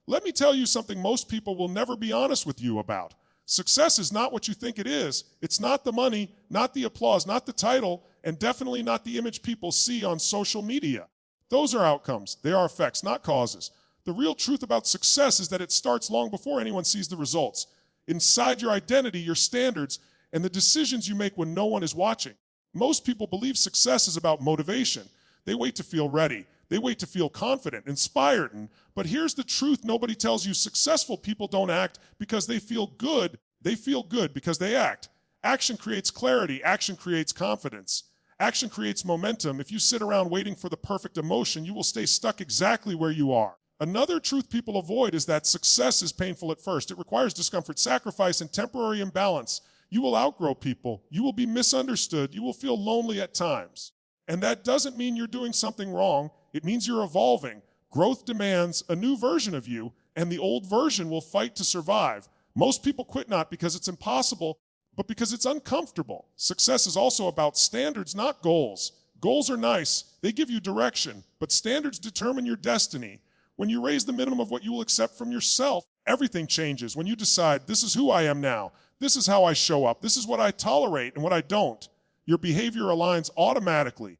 Let me tell you something most people will never be honest with you about. Success is not what you think it is. It's not the money, not the applause, not the title, and definitely not the image people see on social media. Those are outcomes. They are effects, not causes. The real truth about success is that it starts long before anyone sees the results. Inside your identity, your standards, and the decisions you make when no one is watching. Most people believe success is about motivation. They wait to feel ready. They wait to feel confident, inspired. But here's the truth nobody tells you. Successful people don't act because they feel good. They feel good because they act. Action creates clarity. Action creates confidence. Action creates momentum. If you sit around waiting for the perfect emotion, you will stay stuck exactly where you are. Another truth people avoid is that success is painful at first. It requires discomfort, sacrifice, and temporary imbalance. You will outgrow people. You will be misunderstood. You will feel lonely at times. And that doesn't mean you're doing something wrong. It means you're evolving. Growth demands a new version of you, and the old version will fight to survive. Most people quit not because it's impossible, but because it's uncomfortable. Success is also about standards, not goals. Goals are nice. They give you direction, but standards determine your destiny. When you raise the minimum of what you will accept from yourself, everything changes. When you decide, this is who I am now, this is how I show up, this is what I tolerate and what I don't, your behavior aligns automatically.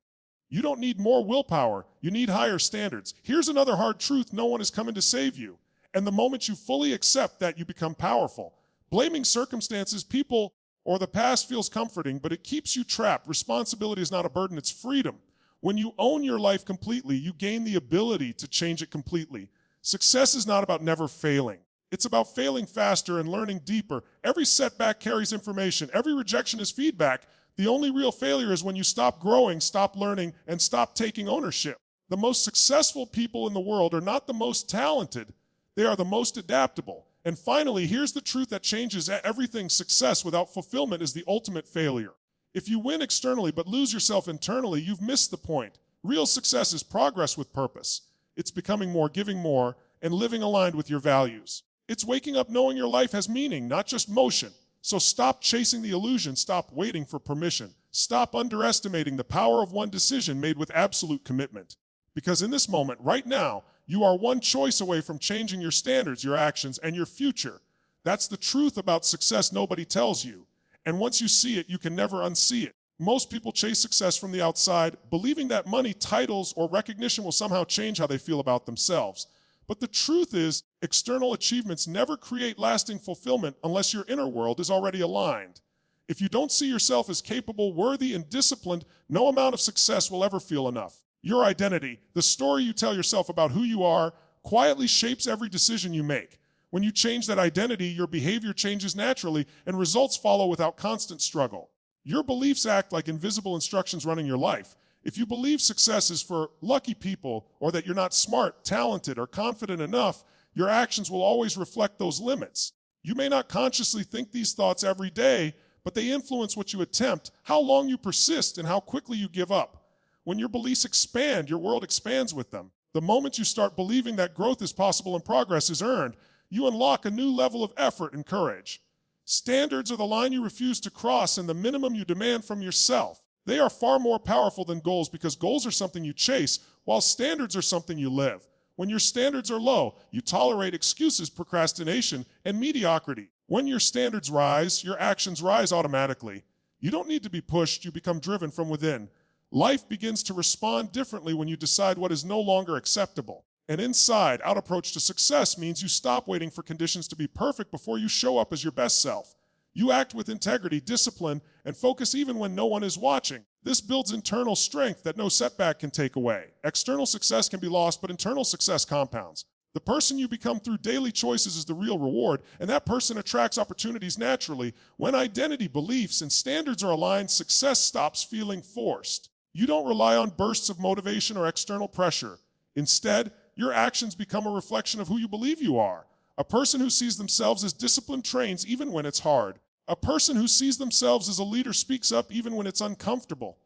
You don't need more willpower, you need higher standards. Here's another hard truth: no one is coming to save you. And the moment you fully accept that, you become powerful. Blaming circumstances, people, or the past feels comforting, but it keeps you trapped. Responsibility is not a burden, it's freedom. When you own your life completely, you gain the ability to change it completely. Success is not about never failing. It's about failing faster and learning deeper. Every setback carries information. Every rejection is feedback. The only real failure is when you stop growing, stop learning, and stop taking ownership. The most successful people in the world are not the most talented. They are the most adaptable. And finally, here's the truth that changes everything. Success without fulfillment is the ultimate failure. If you win externally but lose yourself internally, you've missed the point. Real success is progress with purpose. It's becoming more, giving more, and living aligned with your values. It's waking up knowing your life has meaning, not just motion. So stop chasing the illusion. Stop waiting for permission. Stop underestimating the power of one decision made with absolute commitment. Because in this moment, right now, you are one choice away from changing your standards, your actions, and your future. That's the truth about success nobody tells you. And once you see it, you can never unsee it. Most people chase success from the outside, believing that money, titles, or recognition will somehow change how they feel about themselves. But the truth is, external achievements never create lasting fulfillment unless your inner world is already aligned. If you don't see yourself as capable, worthy, and disciplined, no amount of success will ever feel enough. Your identity, the story you tell yourself about who you are, quietly shapes every decision you make. When you change that identity, your behavior changes naturally, and results follow without constant struggle. Your beliefs act like invisible instructions running your life. If you believe success is for lucky people, or that you're not smart, talented, or confident enough, your actions will always reflect those limits. You may not consciously think these thoughts every day, but they influence what you attempt, how long you persist, and how quickly you give up. When your beliefs expand, your world expands with them. The moment you start believing that growth is possible and progress is earned, you unlock a new level of effort and courage. Standards are the line you refuse to cross and the minimum you demand from yourself. They are far more powerful than goals, because goals are something you chase, while standards are something you live. When your standards are low, you tolerate excuses, procrastination, and mediocrity. When your standards rise, your actions rise automatically. You don't need to be pushed, you become driven from within. Life begins to respond differently when you decide what is no longer acceptable. An inside-out approach to success means you stop waiting for conditions to be perfect before you show up as your best self. You act with integrity, discipline, and focus even when no one is watching. This builds internal strength that no setback can take away. External success can be lost, but internal success compounds. The person you become through daily choices is the real reward, and that person attracts opportunities naturally. When identity, beliefs, and standards are aligned, success stops feeling forced. You don't rely on bursts of motivation or external pressure. Instead, your actions become a reflection of who you believe you are. A person who sees themselves as disciplined trains even when it's hard. A person who sees themselves as a leader speaks up even when it's uncomfortable.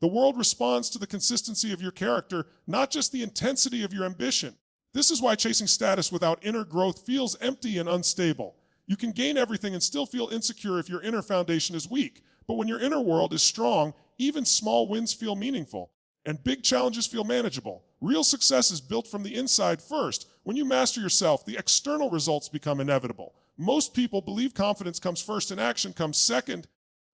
The world responds to the consistency of your character, not just the intensity of your ambition. This is why chasing status without inner growth feels empty and unstable. You can gain everything and still feel insecure if your inner foundation is weak. But when your inner world is strong, even small wins feel meaningful. and big challenges feel manageable. Real success is built from the inside first. When you master yourself, the external results become inevitable. Most people believe confidence comes first and action comes second,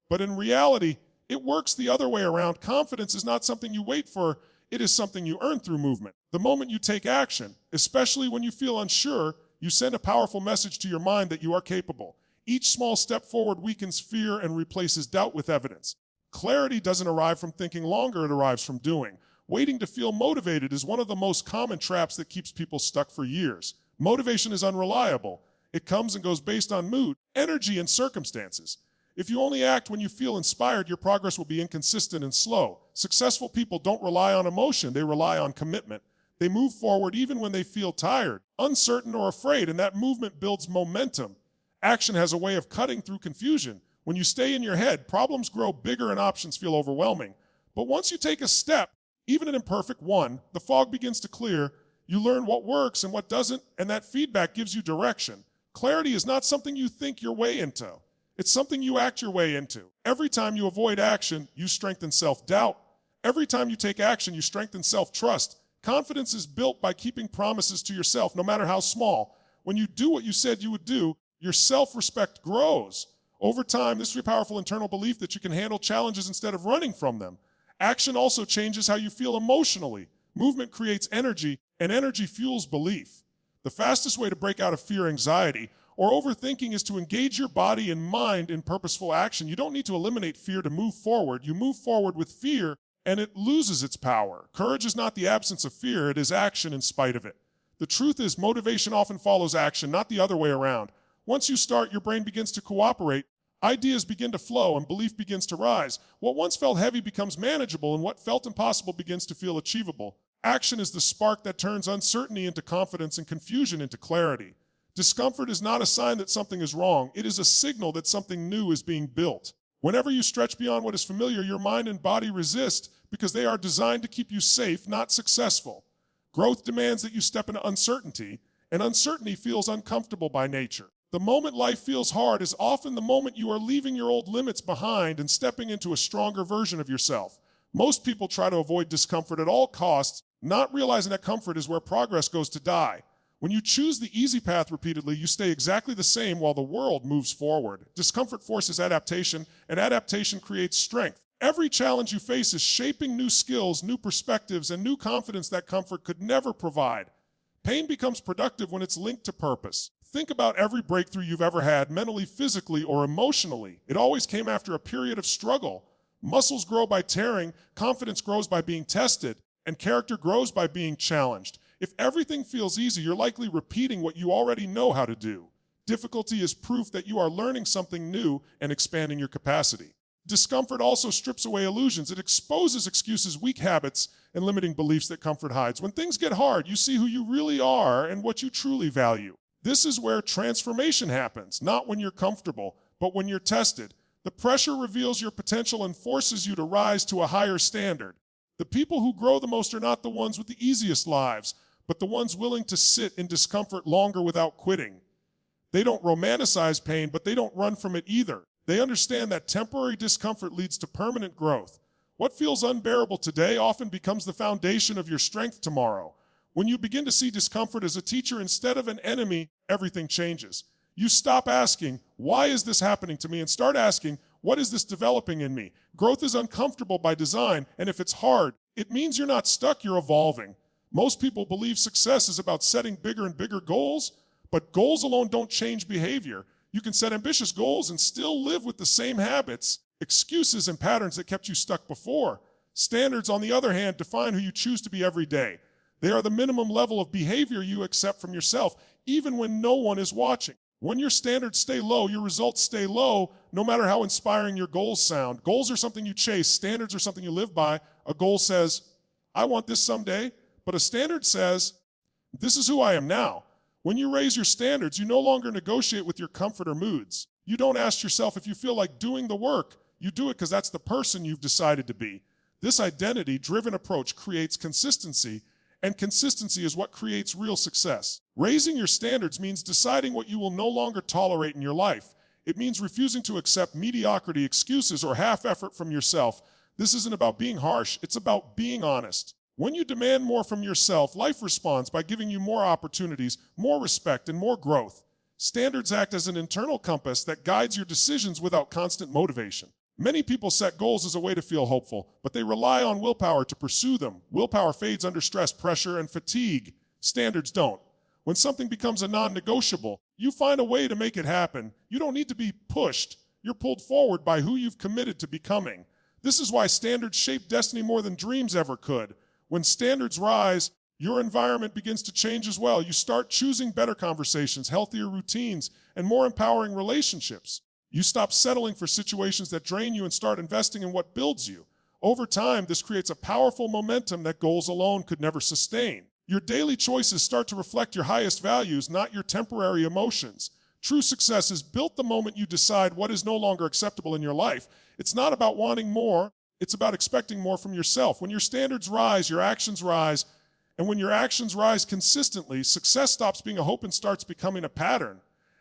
but in reality, it works the other way around. Confidence is not something you wait for, it is something you earn through movement. The moment you take action, especially when you feel unsure, you send a powerful message to your mind that you are capable. Each small step forward weakens fear and replaces doubt with evidence. Clarity doesn't arrive from thinking longer, it arrives from doing. Waiting to feel motivated is one of the most common traps that keeps people stuck for years. Motivation is unreliable. It comes and goes based on mood, energy, and circumstances. If you only act when you feel inspired, your progress will be inconsistent and slow. Successful people don't rely on emotion, they rely on commitment. They move forward even when they feel tired, uncertain, or afraid, and that movement builds momentum. Action has a way of cutting through confusion. When you stay in your head, problems grow bigger and options feel overwhelming. But once you take a step, even an imperfect one, the fog begins to clear, you learn what works and what doesn't, and that feedback gives you direction. Clarity is not something you think your way into. It's something you act your way into. Every time you avoid action, you strengthen self-doubt. Every time you take action, you strengthen self-trust. Confidence is built by keeping promises to yourself, no matter how small. When you do what you said you would do, your self-respect grows. Over time, this is a powerful internal belief that you can handle challenges instead of running from them. Action also changes how you feel emotionally. Movement creates energy, and energy fuels belief. The fastest way to break out of fear, anxiety, or overthinking is to engage your body and mind in purposeful action. You don't need to eliminate fear to move forward. You move forward with fear, and it loses its power. Courage is not the absence of fear, it is action in spite of it. The truth is, motivation often follows action, not the other way around. Once you start, your brain begins to cooperate. Ideas begin to flow and belief begins to rise. What once felt heavy becomes manageable, and what felt impossible begins to feel achievable. Action is the spark that turns uncertainty into confidence and confusion into clarity. Discomfort is not a sign that something is wrong. It is a signal that something new is being built. Whenever you stretch beyond what is familiar, your mind and body resist because they are designed to keep you safe, not successful. Growth demands that you step into uncertainty, and uncertainty feels uncomfortable by nature. The moment life feels hard is often the moment you are leaving your old limits behind and stepping into a stronger version of yourself. Most people try to avoid discomfort at all costs, not realizing that comfort is where progress goes to die. When you choose the easy path repeatedly, you stay exactly the same while the world moves forward. Discomfort forces adaptation, and adaptation creates strength. Every challenge you face is shaping new skills, new perspectives, and new confidence that comfort could never provide. Pain becomes productive when it's linked to purpose. Think about every breakthrough you've ever had, mentally, physically, or emotionally. It always came after a period of struggle. Muscles grow by tearing, confidence grows by being tested, and character grows by being challenged. If everything feels easy, you're likely repeating what you already know how to do. Difficulty is proof that you are learning something new and expanding your capacity. Discomfort also strips away illusions. It exposes excuses, weak habits, and limiting beliefs that comfort hides. When things get hard, you see who you really are and what you truly value. This is where transformation happens, not when you're comfortable, but when you're tested. The pressure reveals your potential and forces you to rise to a higher standard. The people who grow the most are not the ones with the easiest lives, but the ones willing to sit in discomfort longer without quitting. They don't romanticize pain, but they don't run from it either. They understand that temporary discomfort leads to permanent growth. What feels unbearable today often becomes the foundation of your strength tomorrow. When you begin to see discomfort as a teacher instead of an enemy, everything changes. You stop asking, why is this happening to me? And start asking, what is this developing in me? Growth is uncomfortable by design, and if it's hard, it means you're not stuck, you're evolving. Most people believe success is about setting bigger and bigger goals, but goals alone don't change behavior. You can set ambitious goals and still live with the same habits, excuses, and patterns that kept you stuck before. Standards, on the other hand, define who you choose to be every day. They are the minimum level of behavior you accept from yourself, even when no one is watching. When your standards stay low, your results stay low, no matter how inspiring your goals sound. Goals are something you chase. Standards are something you live by. A goal says, I want this someday. But a standard says, this is who I am now. When you raise your standards, you no longer negotiate with your comfort or moods. You don't ask yourself if you feel like doing the work. You do it because that's the person you've decided to be. This identity-driven approach creates consistency, and consistency is what creates real success. Raising your standards means deciding what you will no longer tolerate in your life. It means refusing to accept mediocrity, excuses, or half effort from yourself. This isn't about being harsh, it's about being honest. When you demand more from yourself, life responds by giving you more opportunities, more respect, and more growth. Standards act as an internal compass that guides your decisions without constant motivation. Many people set goals as a way to feel hopeful, but they rely on willpower to pursue them. Willpower fades under stress, pressure, and fatigue. Standards don't. When something becomes a non-negotiable, you find a way to make it happen. You don't need to be pushed. You're pulled forward by who you've committed to becoming. This is why standards shape destiny more than dreams ever could. When standards rise, your environment begins to change as well. You start choosing better conversations, healthier routines, and more empowering relationships. You stop settling for situations that drain you and start investing in what builds you. Over time, this creates a powerful momentum that goals alone could never sustain. Your daily choices start to reflect your highest values, not your temporary emotions. True success is built the moment you decide what is no longer acceptable in your life. It's not about wanting more, it's about expecting more from yourself. When your standards rise, your actions rise, and when your actions rise consistently, success stops being a hope and starts becoming a pattern.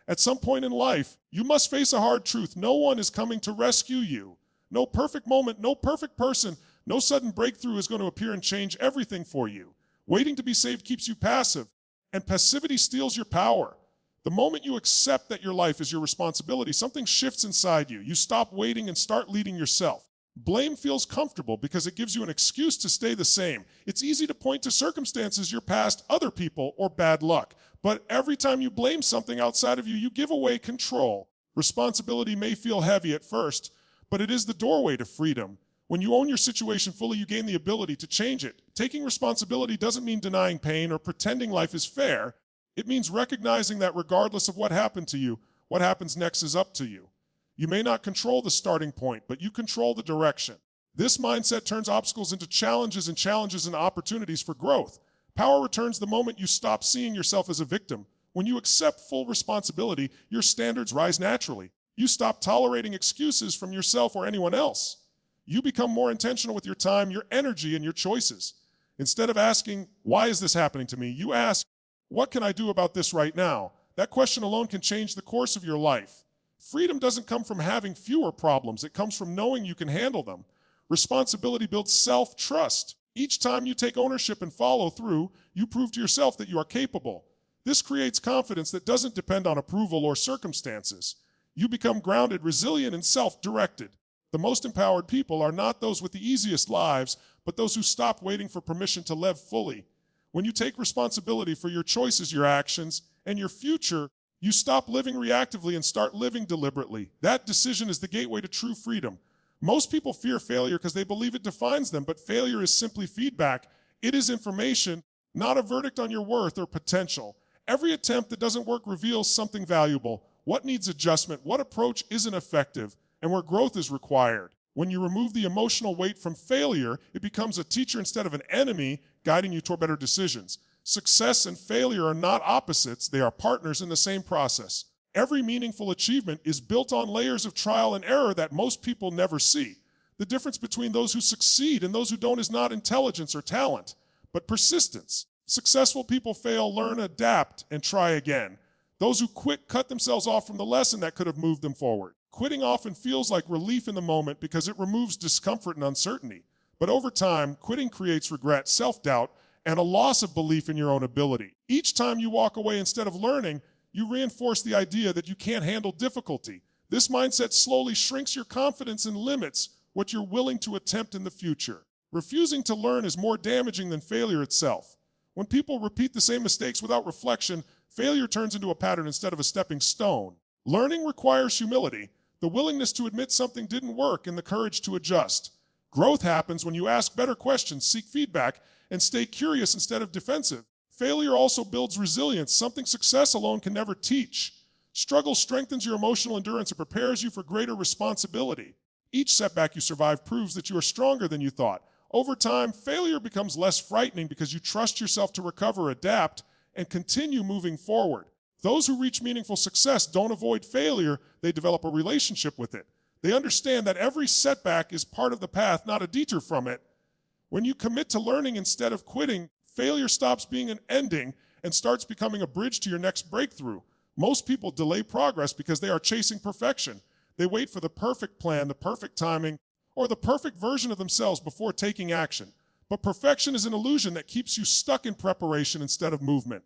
At some point in life, you must face a hard truth. No one is coming to rescue you. No perfect moment, no perfect person, no sudden breakthrough is going to appear and change everything for you. Waiting to be saved keeps you passive, and passivity steals your power. The moment you accept that your life is your responsibility, something shifts inside you. You stop waiting and start leading yourself. Blame feels comfortable because it gives you an excuse to stay the same. It's easy to point to circumstances, your past, other people, or bad luck. But every time you blame something outside of you, you give away control. Responsibility may feel heavy at first, but it is the doorway to freedom. When you own your situation fully, you gain the ability to change it. Taking responsibility doesn't mean denying pain or pretending life is fair. It means recognizing that regardless of what happened to you, what happens next is up to you. You may not control the starting point, but you control the direction. This mindset turns obstacles into challenges and challenges into opportunities for growth. Power returns the moment you stop seeing yourself as a victim. When you accept full responsibility, your standards rise naturally. You stop tolerating excuses from yourself or anyone else. You become more intentional with your time, your energy, and your choices. Instead of asking, why is this happening to me? You ask, what can I do about this right now? That question alone can change the course of your life. Freedom doesn't come from having fewer problems. It comes from knowing you can handle them. Responsibility builds self-trust. Each time you take ownership and follow through, you prove to yourself that you are capable. This creates confidence that doesn't depend on approval or circumstances. You become grounded, resilient, and self-directed. The most empowered people are not those with the easiest lives, but those who stop waiting for permission to live fully. When you take responsibility for your choices, your actions, and your future, you stop living reactively and start living deliberately. That decision is the gateway to true freedom. Most people fear failure because they believe it defines them, but failure is simply feedback. It is information, not a verdict on your worth or potential. Every attempt that doesn't work reveals something valuable. What needs adjustment, what approach isn't effective, and where growth is required. When you remove the emotional weight from failure, it becomes a teacher instead of an enemy, guiding you toward better decisions. Success and failure are not opposites, they are partners in the same process. Every meaningful achievement is built on layers of trial and error that most people never see. The difference between those who succeed and those who don't is not intelligence or talent, but persistence. Successful people fail, learn, adapt, and try again. Those who quit cut themselves off from the lesson that could have moved them forward. Quitting often feels like relief in the moment because it removes discomfort and uncertainty. But over time, quitting creates regret, self-doubt, and a loss of belief in your own ability. Each time you walk away instead of learning, you reinforce the idea that you can't handle difficulty. This mindset slowly shrinks your confidence and limits what you're willing to attempt in the future. Refusing to learn is more damaging than failure itself. When people repeat the same mistakes without reflection, failure turns into a pattern instead of a stepping stone. Learning requires humility, the willingness to admit something didn't work, and the courage to adjust. Growth happens when you ask better questions, seek feedback, and stay curious instead of defensive. Failure also builds resilience, something success alone can never teach. Struggle strengthens your emotional endurance and prepares you for greater responsibility. Each setback you survive proves that you are stronger than you thought. Over time, failure becomes less frightening because you trust yourself to recover, adapt, and continue moving forward. Those who reach meaningful success don't avoid failure, they develop a relationship with it. They understand that every setback is part of the path, not a detour from it. When you commit to learning instead of quitting, failure stops being an ending and starts becoming a bridge to your next breakthrough. Most people delay progress because they are chasing perfection. They wait for the perfect plan, the perfect timing, or the perfect version of themselves before taking action. But perfection is an illusion that keeps you stuck in preparation instead of movement.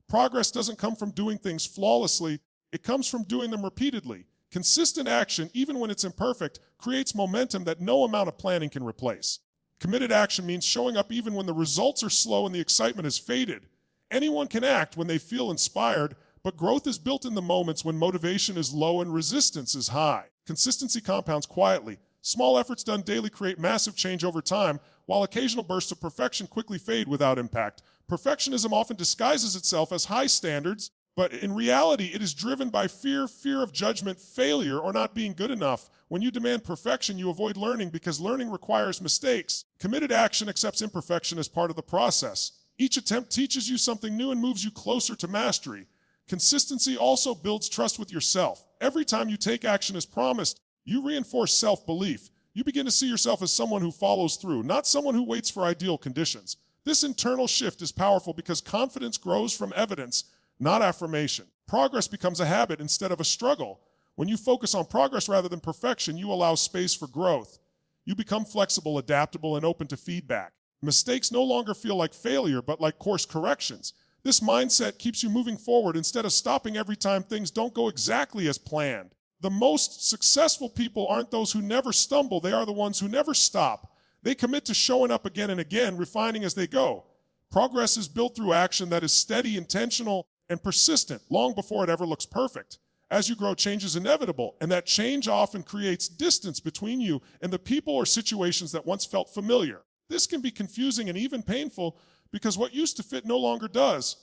Progress doesn't come from doing things flawlessly, it comes from doing them repeatedly. Consistent action, even when it's imperfect, creates momentum that no amount of planning can replace. Committed action means showing up even when the results are slow and the excitement has faded. Anyone can act when they feel inspired, but growth is built in the moments when motivation is low and resistance is high. Consistency compounds quietly. Small efforts done daily create massive change over time, while occasional bursts of perfection quickly fade without impact. Perfectionism often disguises itself as high standards, but in reality, it is driven by fear of judgment, failure, or not being good enough. When you demand perfection, you avoid learning because learning requires mistakes. Committed action accepts imperfection as part of the process. Each attempt teaches you something new and moves you closer to mastery. Consistency also builds trust with yourself. Every time you take action as promised, you reinforce self-belief. You begin to see yourself as someone who follows through, not someone who waits for ideal conditions. This internal shift is powerful because confidence grows from evidence, not affirmation. Progress becomes a habit instead of a struggle. When you focus on progress rather than perfection, you allow space for growth. You become flexible, adaptable, and open to feedback. Mistakes no longer feel like failure, but like course corrections. This mindset keeps you moving forward instead of stopping every time things don't go exactly as planned. The most successful people aren't those who never stumble, they are the ones who never stop. They commit to showing up again and again, refining as they go. Progress is built through action that is steady, intentional, and persistent long before it ever looks perfect. As you grow, change is inevitable, and that change often creates distance between you and the people or situations that once felt familiar. This can be confusing and even painful because what used to fit no longer does.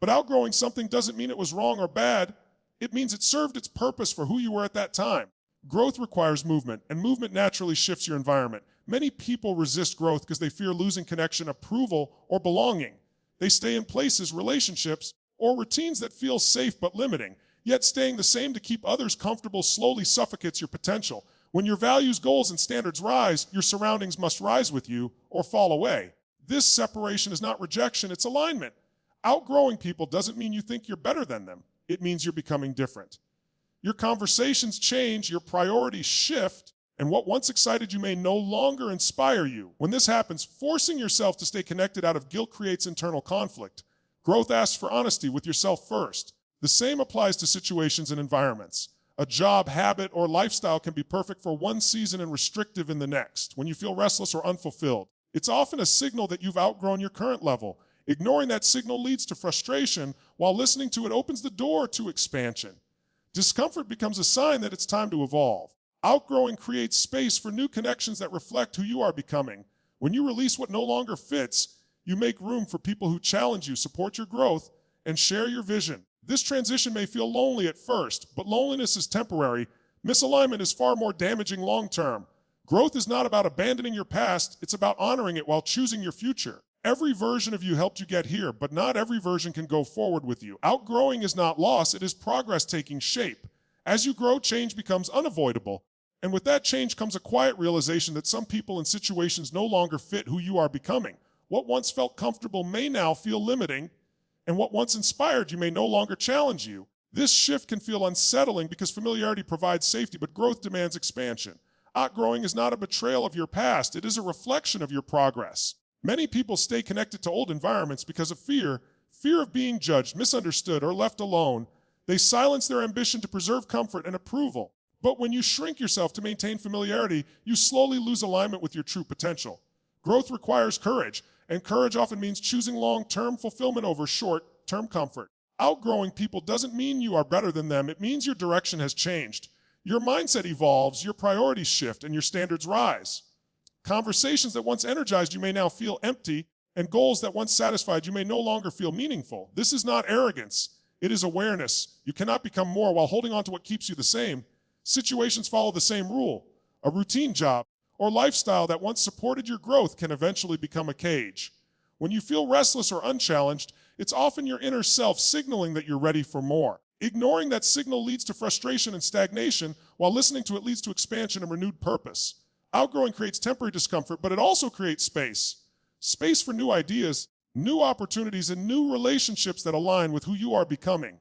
But outgrowing something doesn't mean it was wrong or bad. It means it served its purpose for who you were at that time. Growth requires movement, and movement naturally shifts your environment. Many people resist growth because they fear losing connection, approval, or belonging. They stay in places, relationships, or routines that feel safe but limiting. Yet staying the same to keep others comfortable slowly suffocates your potential. When your values, goals, and standards rise, your surroundings must rise with you or fall away. This separation is not rejection, it's alignment. Outgrowing people doesn't mean you think you're better than them. It means you're becoming different. Your conversations change, your priorities shift, and what once excited you may no longer inspire you. When this happens, forcing yourself to stay connected out of guilt creates internal conflict. Growth asks for honesty with yourself first. The same applies to situations and environments. A job, habit, or lifestyle can be perfect for one season and restrictive in the next. When you feel restless or unfulfilled, it's often a signal that you've outgrown your current level. Ignoring that signal leads to frustration, while listening to it opens the door to expansion. Discomfort becomes a sign that it's time to evolve. Outgrowing creates space for new connections that reflect who you are becoming. When you release what no longer fits, you make room for people who challenge you, support your growth, and share your vision. This transition may feel lonely at first, but loneliness is temporary. Misalignment is far more damaging long-term. Growth is not about abandoning your past, it's about honoring it while choosing your future. Every version of you helped you get here, but not every version can go forward with you. Outgrowing is not loss, it is progress taking shape. As you grow, change becomes unavoidable. And with that change comes a quiet realization that some people and situations no longer fit who you are becoming. What once felt comfortable may now feel limiting, and what once inspired you may no longer challenge you. This shift can feel unsettling because familiarity provides safety, but growth demands expansion. Outgrowing is not a betrayal of your past, it is a reflection of your progress. Many people stay connected to old environments because of fear of being judged, misunderstood, or left alone. They silence their ambition to preserve comfort and approval. But when you shrink yourself to maintain familiarity, you slowly lose alignment with your true potential. Growth requires courage, and courage often means choosing long-term fulfillment over short-term comfort. Outgrowing people doesn't mean you are better than them, it means your direction has changed. Your mindset evolves, your priorities shift, and your standards rise. Conversations that once energized you may now feel empty, and goals that once satisfied you may no longer feel meaningful. This is not arrogance, it is awareness. You cannot become more while holding on to what keeps you the same. Situations follow the same rule. A routine job or lifestyle that once supported your growth can eventually become a cage. When you feel restless or unchallenged, it's often your inner self signaling that you're ready for more. Ignoring that signal leads to frustration and stagnation, while listening to it leads to expansion and renewed purpose. Outgrowing creates temporary discomfort, but it also creates space. Space for new ideas, new opportunities, and new relationships that align with who you are becoming.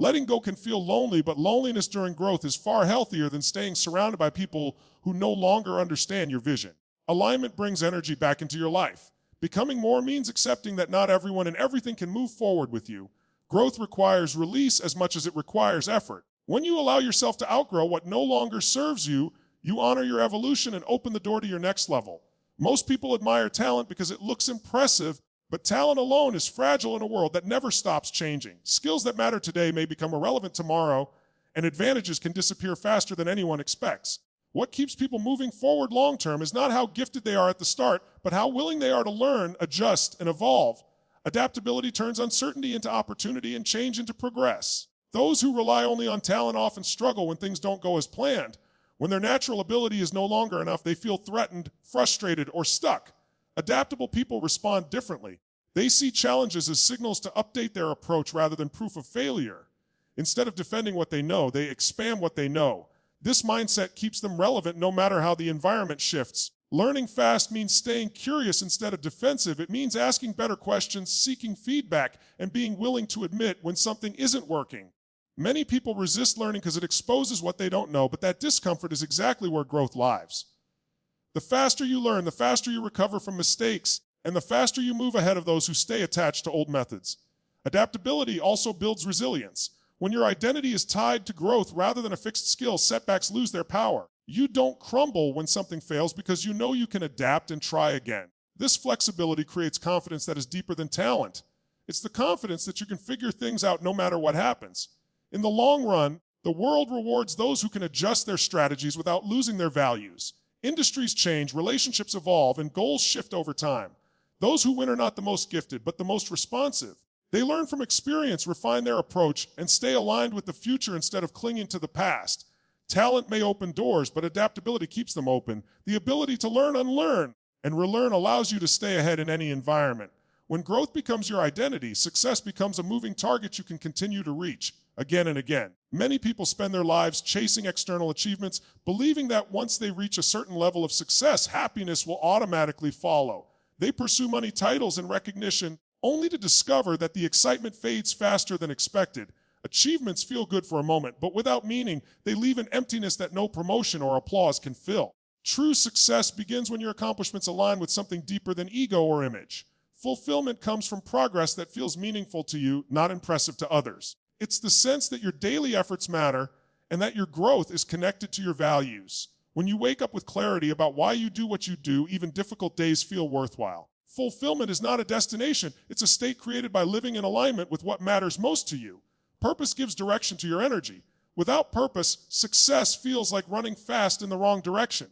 Letting go can feel lonely, but loneliness during growth is far healthier than staying surrounded by people who no longer understand your vision. Alignment brings energy back into your life. Becoming more means accepting that not everyone and everything can move forward with you. Growth requires release as much as it requires effort. When you allow yourself to outgrow what no longer serves you, you honor your evolution and open the door to your next level. Most people admire talent because it looks impressive, but talent alone is fragile in a world that never stops changing. Skills that matter today may become irrelevant tomorrow, and advantages can disappear faster than anyone expects. What keeps people moving forward long-term is not how gifted they are at the start, but how willing they are to learn, adjust, and evolve. Adaptability turns uncertainty into opportunity and change into progress. Those who rely only on talent often struggle when things don't go as planned. When their natural ability is no longer enough, they feel threatened, frustrated, or stuck. Adaptable people respond differently. They see challenges as signals to update their approach rather than proof of failure. Instead of defending what they know, they expand what they know. This mindset keeps them relevant no matter how the environment shifts. Learning fast means staying curious instead of defensive. It means asking better questions, seeking feedback, and being willing to admit when something isn't working. Many people resist learning because it exposes what they don't know, but that discomfort is exactly where growth lies. The faster you learn, the faster you recover from mistakes, and the faster you move ahead of those who stay attached to old methods. Adaptability also builds resilience. When your identity is tied to growth rather than a fixed skill, setbacks lose their power. You don't crumble when something fails because you know you can adapt and try again. This flexibility creates confidence that is deeper than talent. It's the confidence that you can figure things out no matter what happens. In the long run, the world rewards those who can adjust their strategies without losing their values. Industries change, relationships evolve, and goals shift over time. Those who win are not the most gifted, but the most responsive. They learn from experience, refine their approach, and stay aligned with the future instead of clinging to the past. Talent may open doors, but adaptability keeps them open. The ability to learn, unlearn, and relearn allows you to stay ahead in any environment. When growth becomes your identity, success becomes a moving target you can continue to reach again and again. Many people spend their lives chasing external achievements, believing that once they reach a certain level of success, happiness will automatically follow. They pursue money, titles, and recognition, only to discover that the excitement fades faster than expected. Achievements feel good for a moment, but without meaning, they leave an emptiness that no promotion or applause can fill. True success begins when your accomplishments align with something deeper than ego or image. Fulfillment comes from progress that feels meaningful to you, not impressive to others. It's the sense that your daily efforts matter and that your growth is connected to your values. When you wake up with clarity about why you do what you do, even difficult days feel worthwhile. Fulfillment is not a destination. It's a state created by living in alignment with what matters most to you. Purpose gives direction to your energy. Without purpose, success feels like running fast in the wrong direction.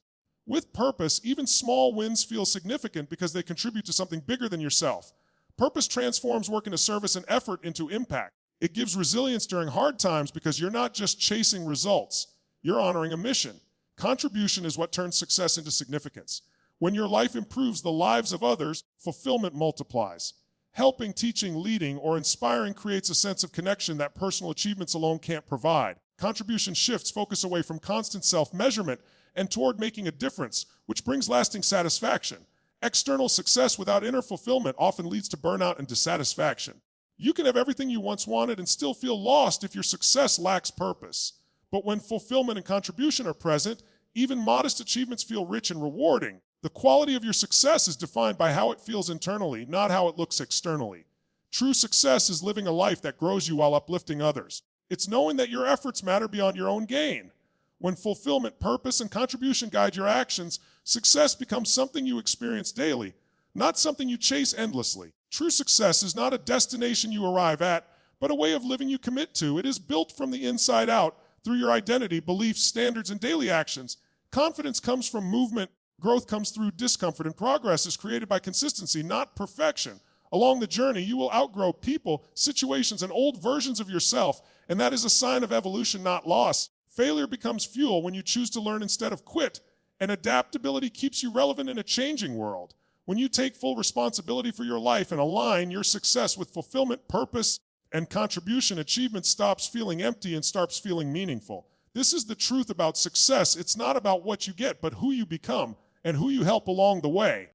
With purpose, even small wins feel significant because they contribute to something bigger than yourself. Purpose transforms work into service and effort into impact. It gives resilience during hard times because you're not just chasing results. You're honoring a mission. Contribution is what turns success into significance. When your life improves the lives of others, fulfillment multiplies. Helping, teaching, leading, or inspiring creates a sense of connection that personal achievements alone can't provide. Contribution shifts focus away from constant self-measurement and toward making a difference, which brings lasting satisfaction. External success without inner fulfillment often leads to burnout and dissatisfaction. You can have everything you once wanted and still feel lost if your success lacks purpose. But when fulfillment and contribution are present, even modest achievements feel rich and rewarding. The quality of your success is defined by how it feels internally, not how it looks externally. True success is living a life that grows you while uplifting others. It's knowing that your efforts matter beyond your own gain. When fulfillment, purpose, and contribution guide your actions, success becomes something you experience daily, not something you chase endlessly. True success is not a destination you arrive at, but a way of living you commit to. It is built from the inside out through your identity, beliefs, standards, and daily actions. Confidence comes from movement. Growth comes through discomfort, and progress is created by consistency, not perfection. Along the journey, you will outgrow people, situations, and old versions of yourself, and that is a sign of evolution, not loss. Failure becomes fuel when you choose to learn instead of quit, and adaptability keeps you relevant in a changing world. When you take full responsibility for your life and align your success with fulfillment, purpose, and contribution, achievement stops feeling empty and starts feeling meaningful. This is the truth about success. It's not about what you get, but who you become and who you help along the way.